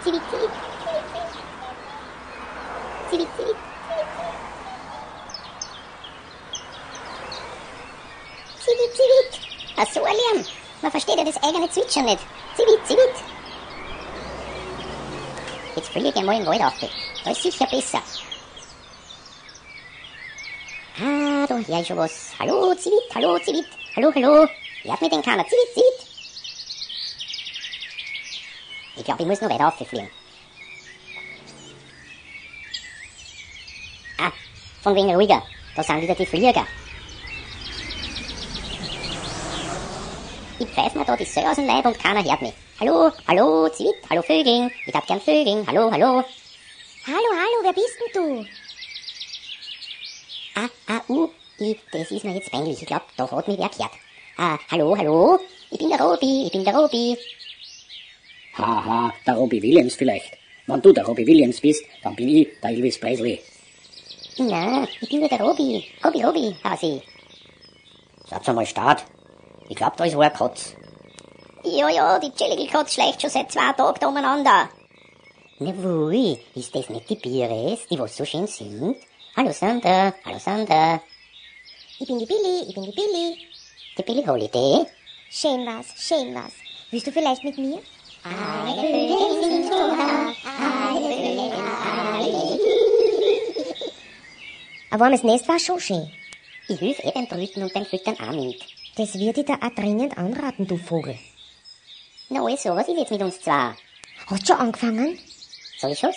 Zivit, zivit. Zivit, zivit. Zivit, zivit. Ach so ein Lärm. Man versteht ja das eigene Zwitschern nicht. Zivit, zivit. Jetzt fliege ich einmal in den Wald auf. Da ist sicher besser. Ah, da hör ich schon was. Hallo, Zivit, hallo, Zivit. Hallo, hallo. Hört mich denn keiner? Zivit, zivit. Ich glaube, ich muss noch weiter auffliegen. Ah, von wegen ruhiger. Da sind wieder die Flieger. Ich pfeife mir da die Säue aus dem Leib und keiner hört mich. Hallo, hallo, Zivit, hallo Vögeln. Ich hab gern Vögeln. Hallo, hallo. Hallo, hallo, wer bist denn du? Das ist mir jetzt peinlich. Ich glaube, da hat mich wer gehört. Hallo, hallo. Ich bin der Robi. Haha, der Robbie Williams vielleicht. Wenn du der Robbie Williams bist, dann bin ich der Elvis Presley. Na, ich bin ja der Robi. Robi, Hasi. Sag's einmal Start. Ich glaub, da ist wohl eine Katz. Ja, die chillige Katz schleicht schon seit 2 Tagen da umeinander. Na wui, ist das nicht die Bieres, die was so schön singt? Hallo Sandra. Ich bin die Billy. Die Billie Holiday? Schön was. Willst du vielleicht mit mir? Ein warmes Nest war schon schön. Ich hilf beim Brüten und beim Füttern auch mit. Das würde ich dir auch dringend anraten, du Vogel. Na also, was ist jetzt mit uns zwei? Hast du schon angefangen? Soll ich schon?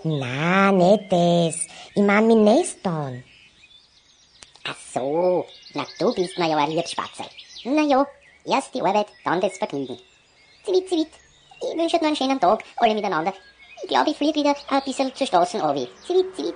Na, nicht das. Ich mein mein Nest bauen. Ach so, na du bist mir ja ein Liebspatzel. Na ja, erst die Arbeit, dann das Vergnügen. Zivit. Ich wünsche dir noch einen schönen Tag, alle miteinander. Ich glaube, ich fliege wieder ein bisschen zur Straße runter. Zivit.